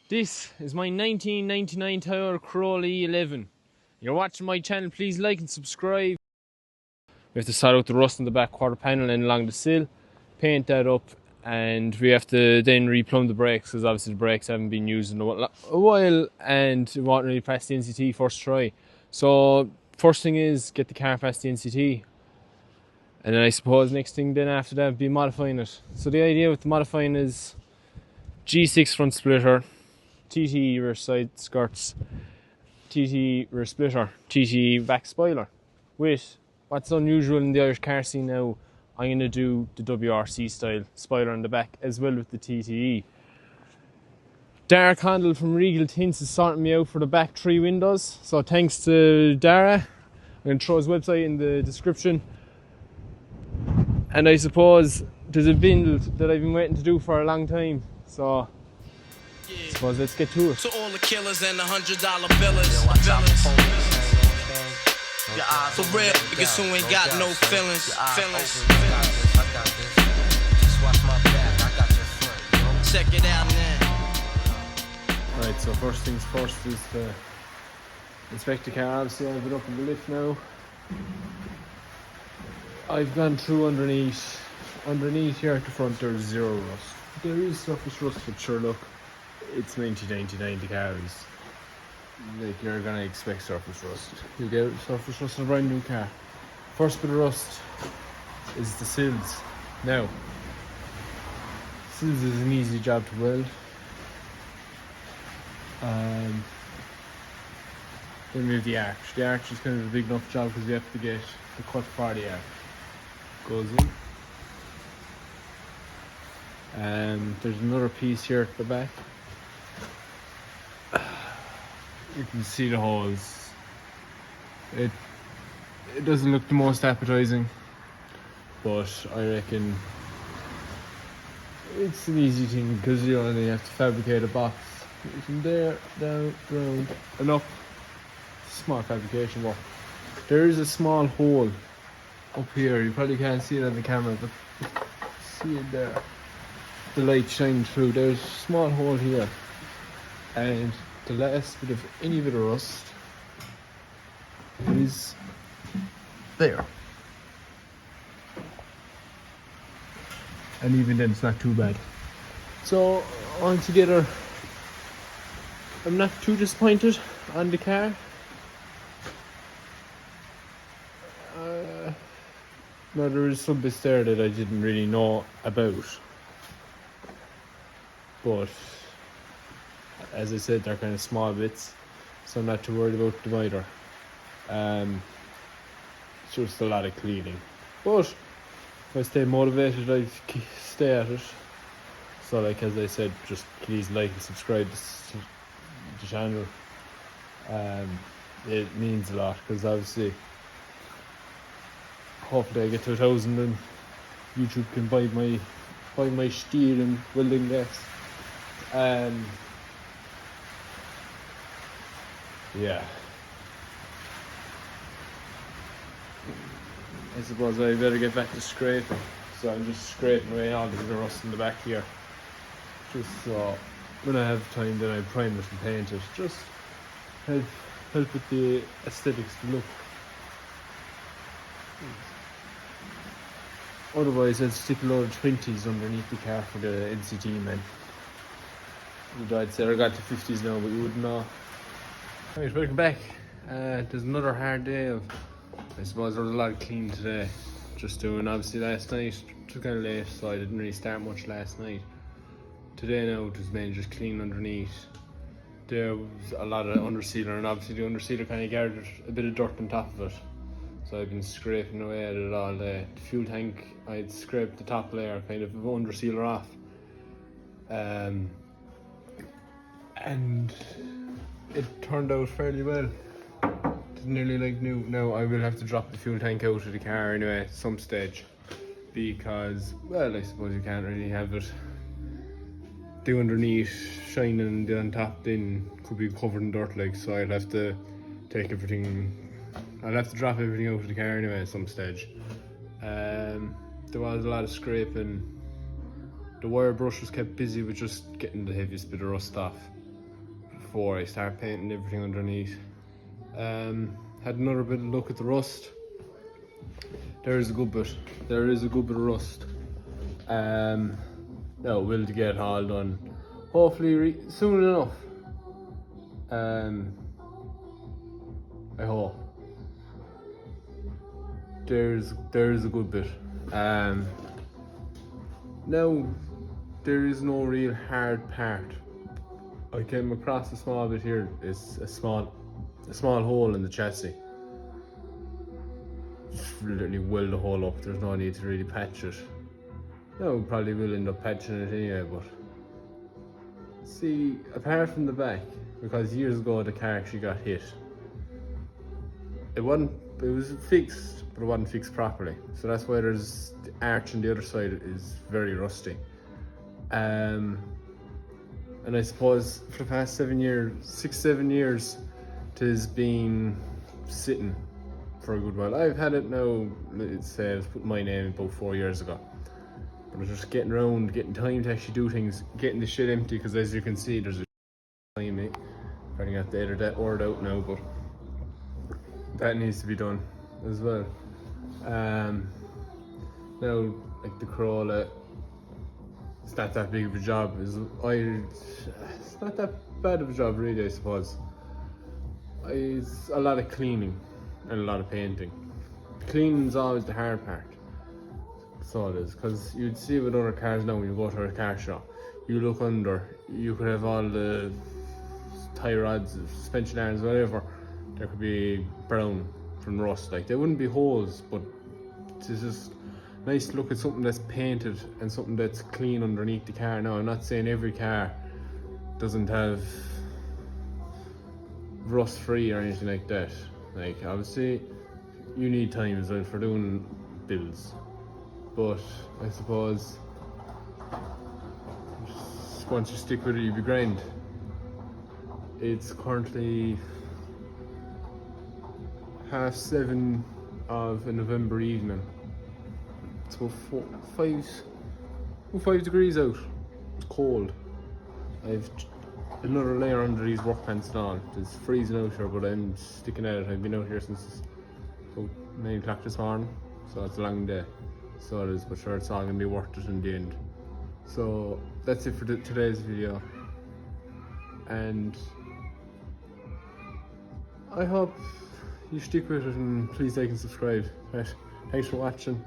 This is my 1999 Toyota Corolla E11. You're watching my channel, please like and subscribe. We have to sort out the rust in the back quarter panel and along the sill, paint that up, and we have to then replumb the brakes because obviously the brakes haven't been used in a while and it won't really pass the NCT first try. So first thing is get the car past the NCT, and then I suppose next thing then after that would be modifying it. So the idea with the modifying is G6 front splitter, TT rear side skirts, TT rear splitter, TT back spoiler. With what's unusual in the Irish car scene now, I'm going to do the WRC style spoiler on the back as well with the TTE. Dara Condell from Regal Tints is sorting me out for the back 3 windows, so thanks to Dara. I'm going to throw his website in the description. And I suppose there's a build that I've been waiting to do for a long time, so I suppose let's get to it. To all the killers and the $100 billers. For real, niggas who ain't got no feelings. Check it out now. Right, so first things first is to inspect the car. Obviously I've been up in the lift now. I've gone through underneath here at the front. There's zero rust. There is surface rust, but sure, look, it's 1999. The car is like, you're gonna expect surface rust. You get surface rust in a brand new car. First bit of rust is the sills. Now, sills is an easy job to weld. Then we have the arch. The arch is kind of a big enough job because we have to get the cut for the arch. Goes in. There's another piece here at the back. You can see the holes. It doesn't look the most appetizing, but I reckon it's an easy thing because you only have to fabricate a box from there, down, round, and up. Small fabrication work. There is a small hole up here. You probably can't see it on the camera, but see it there. The light shining through. There's a small hole here, and the last bit of any bit of rust is there. And even then, it's not too bad. So altogether, I'm not too disappointed on the car. No, there is some bits there that I didn't really know about, but as I said, they're kind of small bits, so I'm not too worried about them either. It's just a lot of cleaning, but if I stay motivated, I stay at it. So, like as I said, just please like and subscribe to the channel. It means a lot because obviously, hopefully I get to 1,000 and YouTube can buy my steel and welding gas. Yeah. I suppose I better get back to scraping. So I'm just scraping away all the rust in the back here. Just so when I have time then I prime it and paint it. Just help with the aesthetics to look. Otherwise I'll stick a load of 20s underneath the car for the NCT, man. I'd say I got to 50s now, but you wouldn't know. Right, welcome back. There's another hard day of, I suppose there was a lot of cleaning today. Just doing, obviously last night, it was kind of late, so I didn't really start much last night. Today now, it was mainly just clean underneath. There was a lot of undersealer, and obviously the undersealer kind of gathered a bit of dirt on top of it. So I've been scraping away at it all day. The fuel tank, I'd scraped the top layer, kind of undersealer off. And it turned out fairly well. It's nearly like new. Now I will have to drop the fuel tank out of the car anyway at some stage, because, well, I suppose you can't really have it the underneath shining and the on top then could be covered in dirt, like, so I'll have to take everything. I'll have to drop everything out of the car anyway at some stage. There was a lot of scraping. The wire brush was kept busy with just getting the heaviest bit of rust off. before I start painting everything underneath. Had another bit of look at the rust. There is a good bit. There is a good bit of rust. Now we'll get it all done. Hopefully soon enough. I hope. There's a good bit. Now there is no real hard part. I came across a small bit here. It's a small hole in the chassis. Just literally weld the hole up. There's no need to really patch it. No, we probably will end up patching it anyway, but see, apart from the back, because years ago the car actually got hit. It was fixed, but it wasn't fixed properly. So that's why there's the arch on the other side is very rusty. And I suppose for the past 7 years, 6-7 years, it has been sitting for a good while. I've had it now, it's put my name about 4 years ago. But I'm just getting around, getting time to actually do things, getting the shit empty, because as you can see, there's a time, mate. Probably got the edit that word out now, but that needs to be done as well. Now, like the Corolla, it's not that big of a job. It's not that bad of a job, really, I suppose. It's a lot of cleaning and a lot of painting. Cleaning's always the hard part. So it is, because you'd see with other cars now when you go to a car shop, you look under, you could have all the tie rods, suspension arms, whatever. There could be brown from rust. Like, there wouldn't be holes, but it's just nice to look at something that's painted and something that's clean underneath the car. Now, I'm not saying every car doesn't have rust free or anything like that. Like, obviously you need time as well for doing builds, but I suppose once you stick with it, you'll be grand. It's currently 7:30 of a November evening. It's about 5 degrees out. It's cold. I've another layer under these work pants and all. It's freezing out here, but I'm sticking at it. I've been out here since about 9 o'clock this morning, so it's a long day. So it is, but sure, it's all gonna be worth it in the end. So that's it for today's video, and I hope you stick with it, and please like and subscribe. Right, thanks for watching.